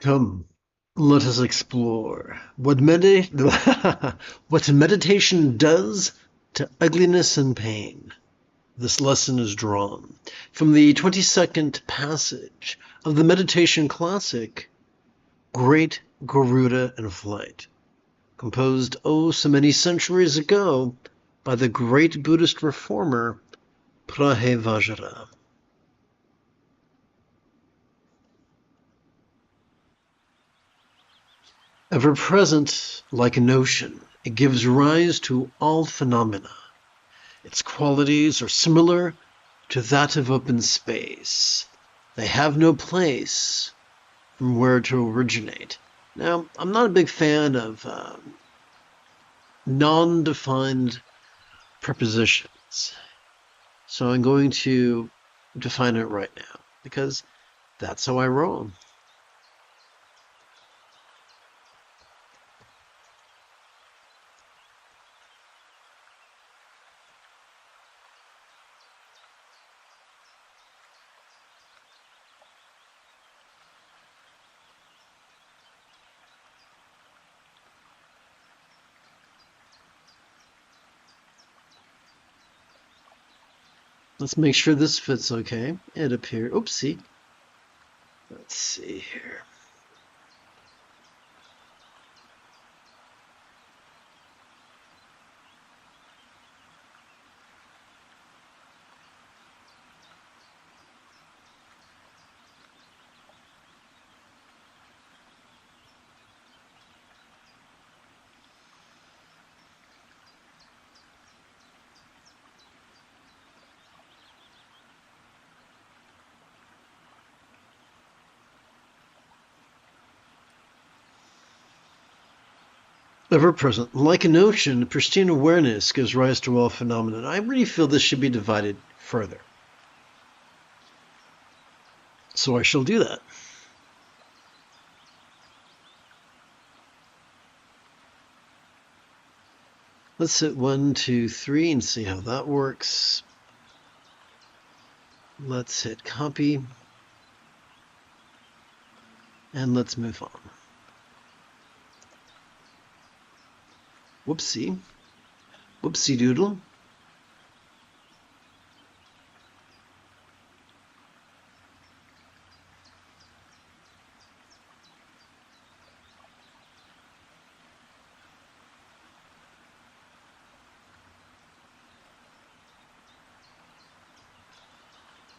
Come, let us explore what what meditation does to ugliness and pain. This lesson is drawn from the 22nd passage of the meditation classic, Great Garuda in Flight, composed oh so many centuries ago by the great Buddhist reformer Prahe Vajra. Ever present like an ocean, it gives rise to all phenomena. Its qualities are similar to that of open space. They have no place from where to originate. Now, I'm not a big fan of non-defined prepositions, so I'm going to define it right now, because that's how I roll. Let's make sure this fits okay. It appears, oopsie. Let's see here. Ever present, like an ocean, pristine awareness gives rise to all phenomena. I really feel this should be divided further. So I shall do that. Let's hit 1, 2, 3 and see how that works. Let's hit copy. And let's move on. Whoopsie. Whoopsie doodle.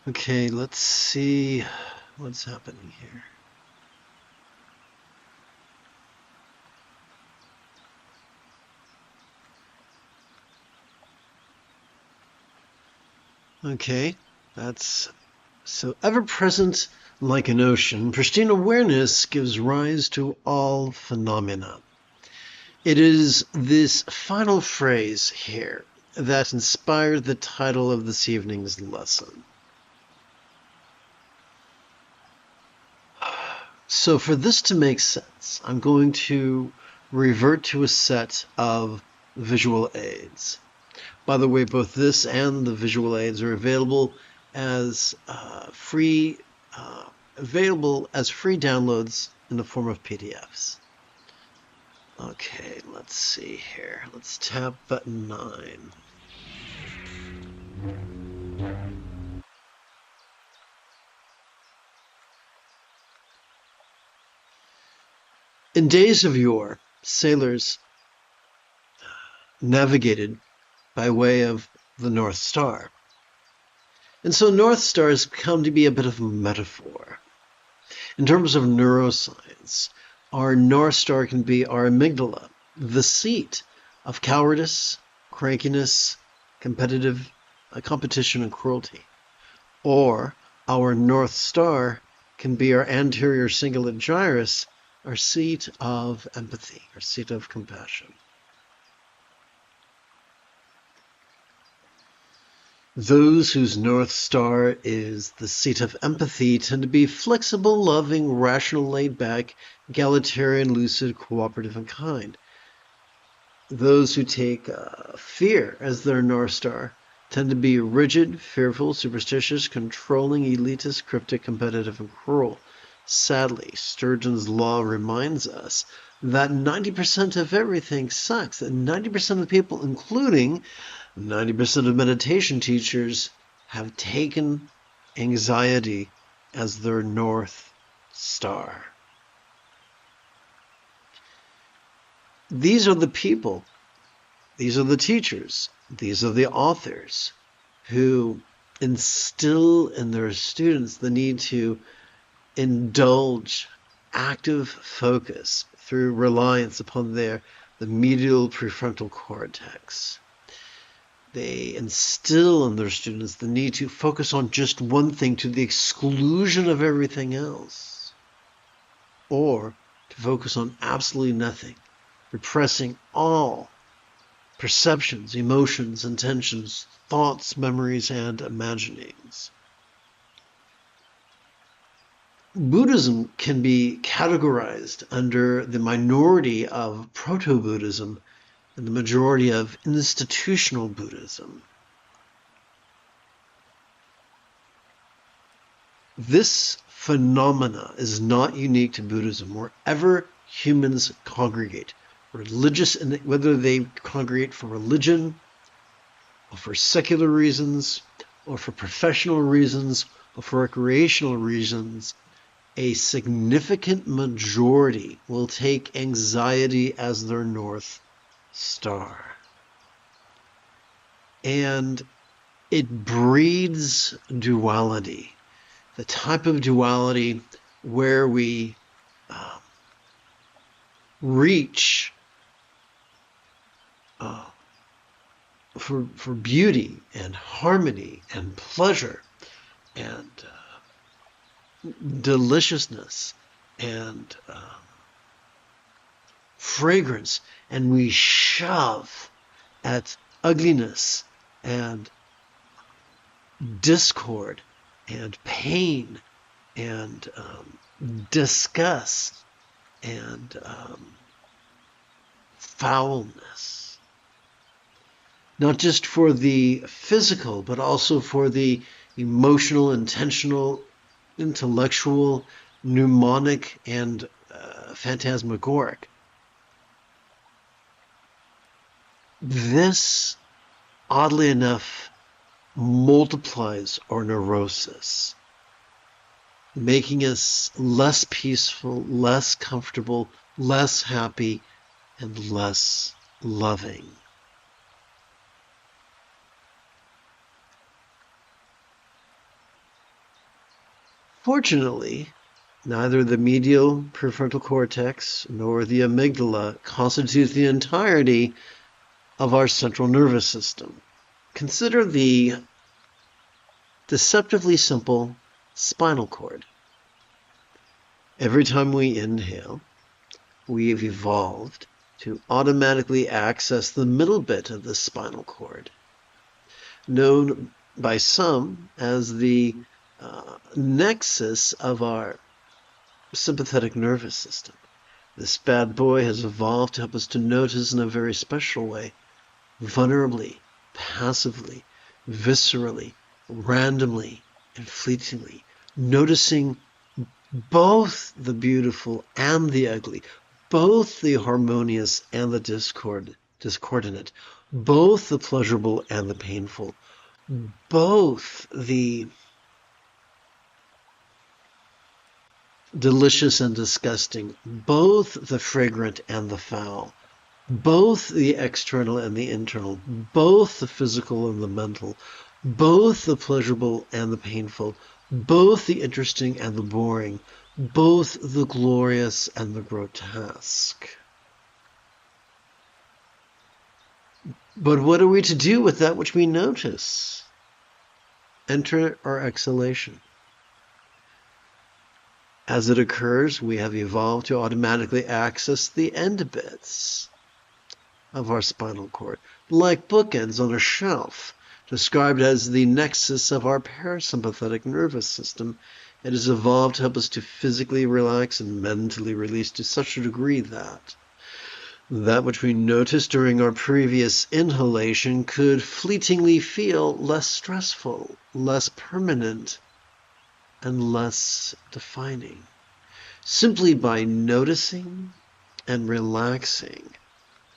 Okay, let's see what's happening here. Okay, that's so ever-present like an ocean. Pristine awareness gives rise to all phenomena. It is this final phrase here that inspired the title of this evening's lesson. So for this to make sense, I'm going to revert to a set of visual aids. By the way, both this and the visual aids are available as free downloads in the form of PDFs. Okay, let's see here. Let's tap button 9. In days of yore, sailors navigated by way of the North Star. And so North Stars come to be a bit of a metaphor. In terms of neuroscience, our North Star can be our amygdala, the seat of cowardice, crankiness, competition, and cruelty. Or our North Star can be our anterior cingulate gyrus, our seat of empathy, our seat of compassion. Those whose North Star is the seat of empathy tend to be flexible, loving, rational, laid-back, egalitarian, lucid, cooperative, and kind. Those who take fear as their North Star tend to be rigid, fearful, superstitious, controlling, elitist, cryptic, competitive, and cruel. Sadly, Sturgeon's law reminds us that 90% of everything sucks, that 90% of people, including 90% of meditation teachers, have taken anxiety as their North Star. These are the people, these are the teachers, these are the authors who instill in their students the need to indulge active focus through reliance upon the medial prefrontal cortex. They instill in their students the need to focus on just one thing to the exclusion of everything else, or to focus on absolutely nothing, repressing all perceptions, emotions, intentions, thoughts, memories, and imaginings. Buddhism can be categorized under the minority of proto-Buddhism and the majority of institutional Buddhism. This phenomena is not unique to Buddhism. Wherever humans congregate, whether they congregate for religion, or for secular reasons, or for professional reasons, or for recreational reasons, a significant majority will take anxiety as their North Star. And it breeds duality, the type of duality where we reach for beauty and harmony and pleasure and deliciousness and fragrance, and we shove at ugliness and discord and pain and disgust and foulness, not just for the physical but also for the emotional, intentional, intellectual, mnemonic, and phantasmagoric. This, oddly enough, multiplies our neurosis, making us less peaceful, less comfortable, less happy, and less loving. Fortunately, neither the medial prefrontal cortex nor the amygdala constitute the entirety of our central nervous system. Consider the deceptively simple spinal cord. Every time we inhale, we have evolved to automatically access the middle bit of the spinal cord, known by some as the nexus of our sympathetic nervous system. This bad boy has evolved to help us to notice in a very special way, vulnerably, passively, viscerally, randomly, and fleetingly, noticing both the beautiful and the ugly, both the harmonious and the discordant, both the pleasurable and the painful, both the delicious and disgusting, both the fragrant and the foul, both the external and the internal, both the physical and the mental, both the pleasurable and the painful, both the interesting and the boring, both the glorious and the grotesque. But what are we to do with that which we notice? Enter our exhalation. As it occurs, we have evolved to automatically access the end bits of our spinal cord, like bookends on a shelf, described as the nexus of our parasympathetic nervous system. It has evolved to help us to physically relax and mentally release to such a degree that which we noticed during our previous inhalation could fleetingly feel less stressful, less permanent, and less defining. Simply by noticing and relaxing,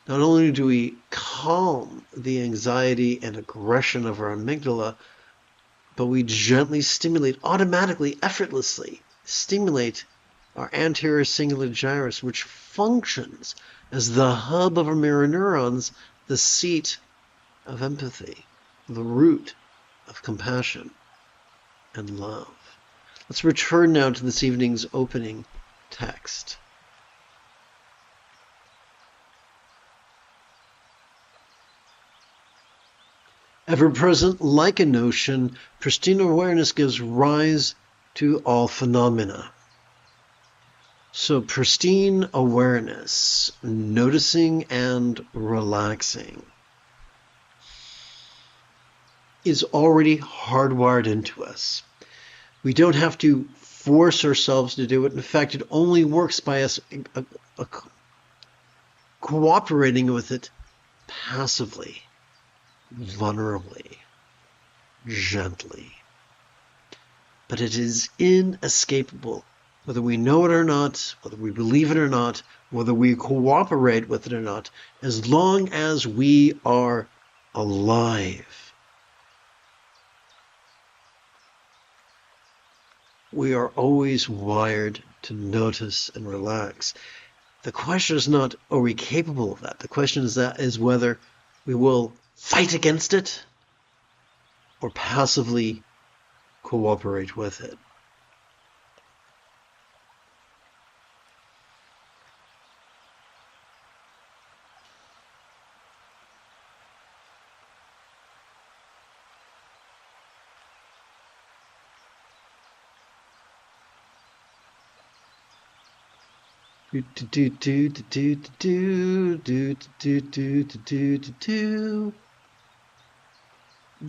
not only do we calm the anxiety and aggression of our amygdala, but we gently stimulate, automatically, effortlessly stimulate our anterior cingulate gyrus, which functions as the hub of our mirror neurons, the seat of empathy, the root of compassion and love. Let's return now to this evening's opening text. Ever-present like a notion, pristine awareness gives rise to all phenomena. So pristine awareness, noticing and relaxing, is already hardwired into us. We don't have to force ourselves to do it. In fact, it only works by us cooperating with it passively, vulnerably, gently. But it is inescapable, whether we know it or not, whether we believe it or not, whether we cooperate with it or not, as long as we are alive. We are always wired to notice and relax. The question is not, are we capable of that? The question is whether we will fight against it or passively cooperate with it. Do do do do do do do do do do do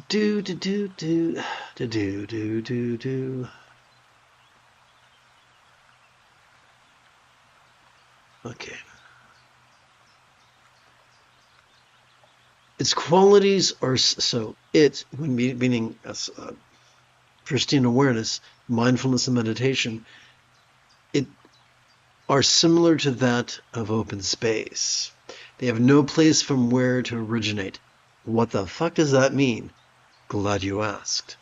do do do do do do do. Okay. Its qualities are so it, when meaning pristine awareness, mindfulness, and meditation, it are similar to that of open space. They have no place from where to originate. What the fuck does that mean? Glad you asked.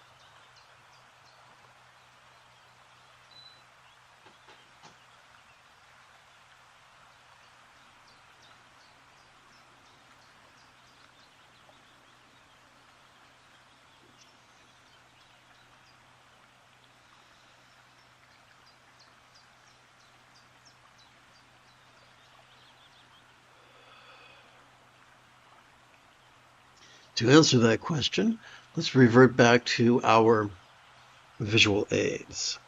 To answer that question, let's revert back to our visual aids.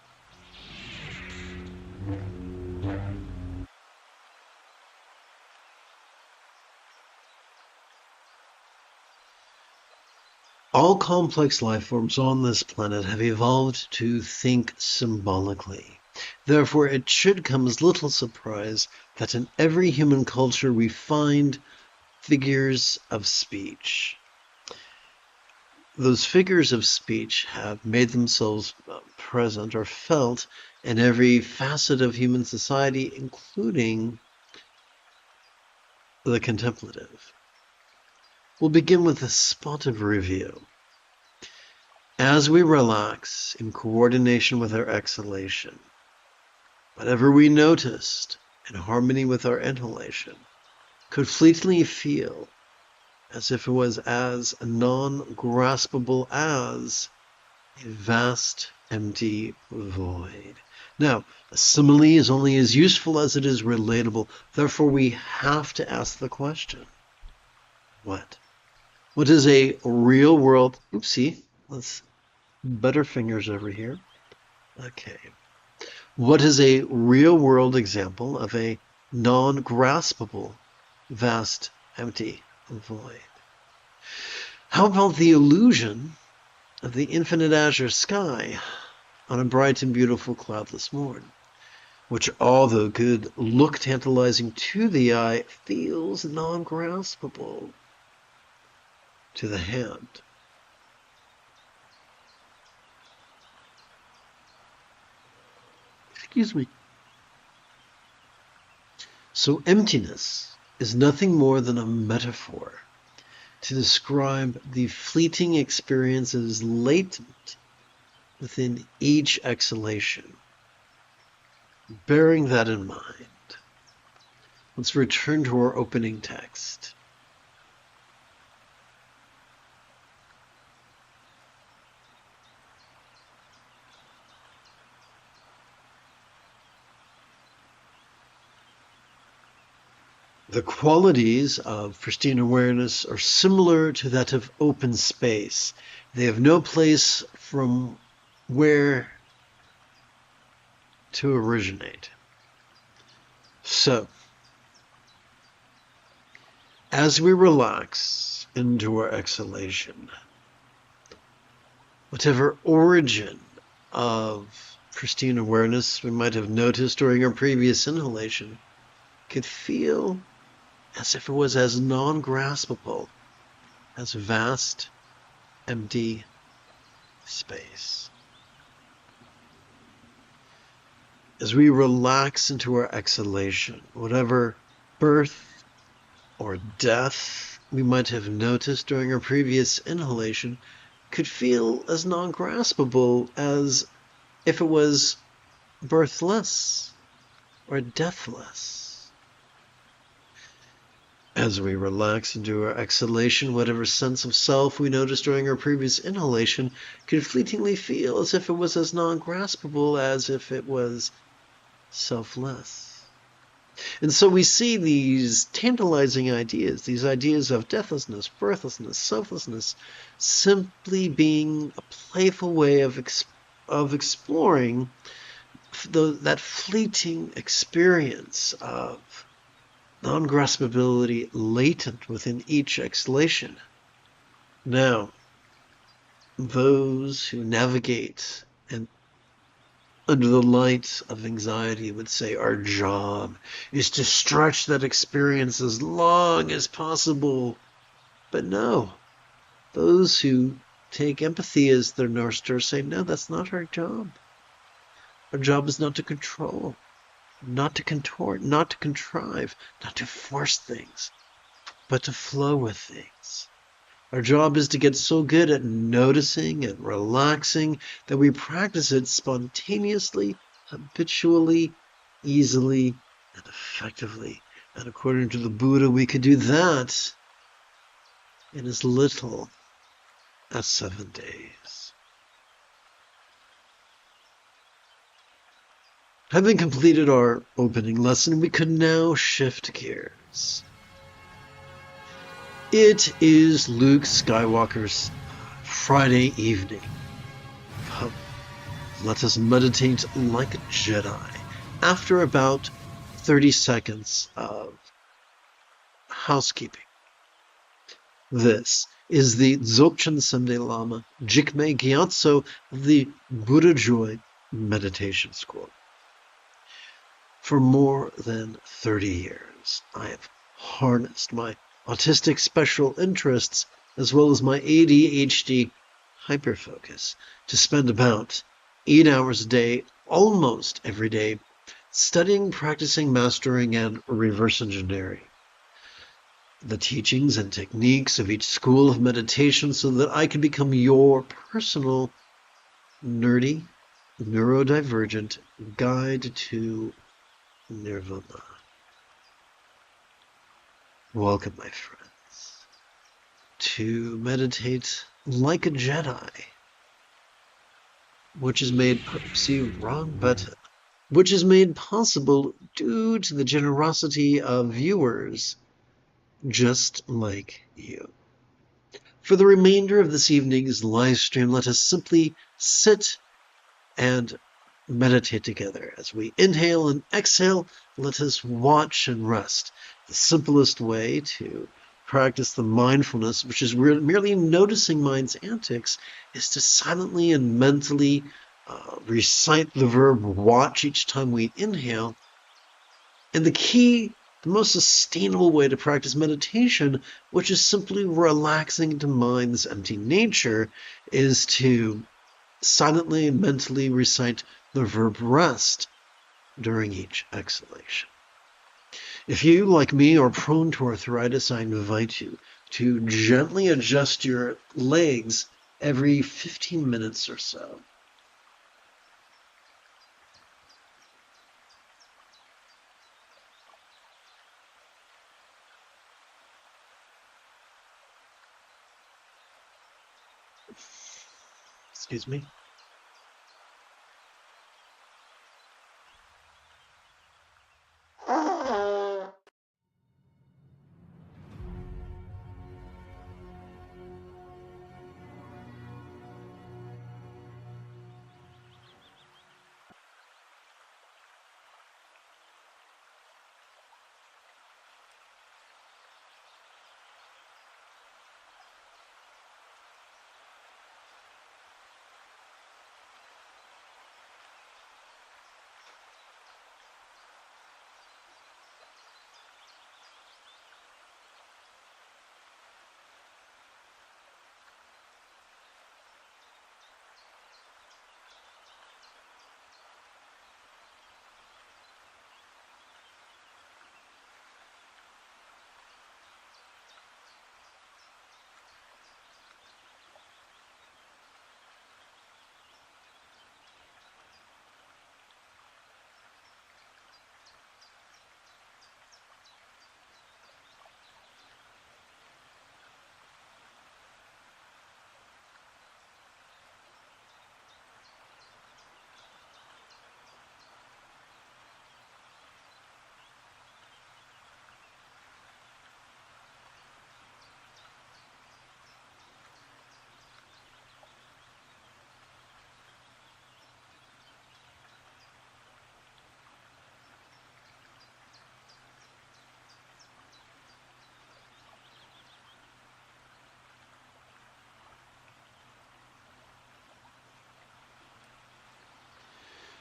All complex life forms on this planet have evolved to think symbolically. Therefore, it should come as little surprise that in every human culture we find figures of speech. Those figures of speech have made themselves present or felt in every facet of human society, including the contemplative. We'll begin with a spot of review. As we relax in coordination with our exhalation, whatever we noticed in harmony with our inhalation could fleetingly feel as if it was as non-graspable as a vast, empty void. Now, a simile is only as useful as it is relatable. Therefore, we have to ask the question, what? What is a real world... Oopsie, let's... Butterfingers over here. Okay. What is a real world example of a non-graspable, vast, empty void? How about the illusion of the infinite azure sky on a bright and beautiful cloudless morn, which, although could look tantalizing to the eye, feels non-graspable to the hand? Excuse me. So emptiness is nothing more than a metaphor to describe the fleeting experiences latent within each exhalation. Bearing that in mind, let's return to our opening text. The qualities of pristine awareness are similar to that of open space. They have no place from where to originate. So, as we relax into our exhalation, whatever origin of pristine awareness we might have noticed during our previous inhalation could feel as if it was as non-graspable as vast, empty space. As we relax into our exhalation, whatever birth or death we might have noticed during our previous inhalation could feel as non-graspable as if it was birthless or deathless. As we relax into our exhalation, whatever sense of self we noticed during our previous inhalation could fleetingly feel as if it was as non-graspable as if it was selfless. And so we see these tantalizing ideas, these ideas of deathlessness, birthlessness, selflessness, simply being a playful way of exploring that fleeting experience of non-graspability latent within each exhalation. Now, those who navigate and under the light of anxiety would say our job is to stretch that experience as long as possible. But no, those who take empathy as their North Star say, no, that's not our job. Our job is not to control, not to contort, not to contrive, not to force things, but to flow with things. Our job is to get so good at noticing and relaxing that we practice it spontaneously, habitually, easily, and effectively. And according to the Buddha, we could do that in as little as 7 days. Having completed our opening lesson, we could now shift gears. It is Luke Skywalker's Friday evening. Come, let us meditate like a Jedi. After about 30 seconds of housekeeping. This is the Dzogchen Sunday Lama, Jigme Gyatso of the Buddha Joy Meditation School. For more than 30 years, I have harnessed my autistic special interests as well as my ADHD hyperfocus to spend about 8 hours a day, almost every day, studying, practicing, mastering, and reverse engineering the teachings and techniques of each school of meditation so that I can become your personal nerdy, neurodivergent guide to Nirvana. Welcome, my friends, to meditate like a Jedi, which is made possible due to the generosity of viewers just like you. For the remainder of this evening's live stream, let us simply sit and meditate together. As we inhale and exhale, let us watch and rest. The simplest way to practice the mindfulness, which is merely noticing mind's antics, is to silently and mentally recite the verb watch each time we inhale. And the most sustainable way to practice meditation, which is simply relaxing into mind's empty nature, is to silently and mentally recite the verb rest during each exhalation. If you, like me, are prone to arthritis, I invite you to gently adjust your legs every 15 minutes or so. Excuse me.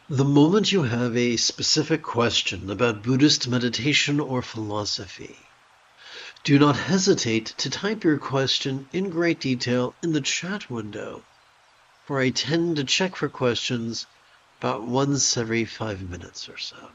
The moment you have a specific question about Buddhist meditation or philosophy, do not hesitate to type your question in great detail in the chat window, for I tend to check for questions about once every 5 minutes or so.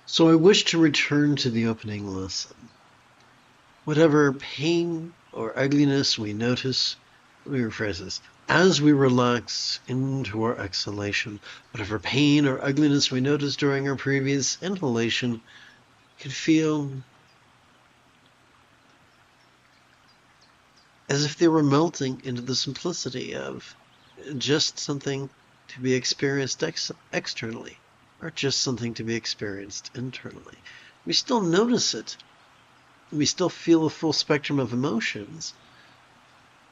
So I wish to return to the opening lesson. Whatever pain or ugliness we notice, let me rephrase this, as we relax into our exhalation, whatever pain or ugliness we notice during our previous inhalation can feel as if they were melting into the simplicity of just something to be experienced externally, or just something to be experienced internally. We still notice it. We still feel the full spectrum of emotions,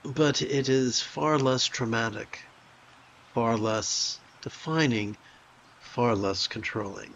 but it is far less traumatic, far less defining, far less controlling.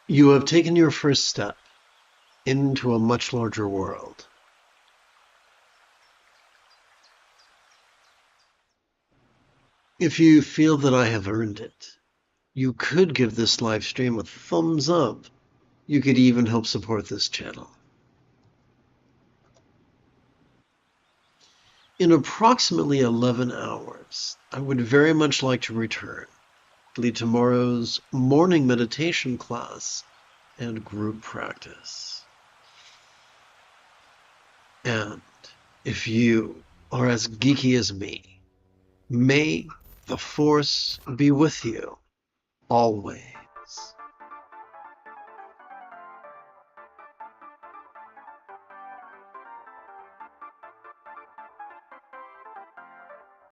You have taken your first step into a much larger world. If you feel that I have earned it, you could give this live stream a thumbs up. You could even help support this channel. In approximately 11 hours, I would very much like to return, lead tomorrow's morning meditation class and group practice. And if you are as geeky as me, may the Force be with you always.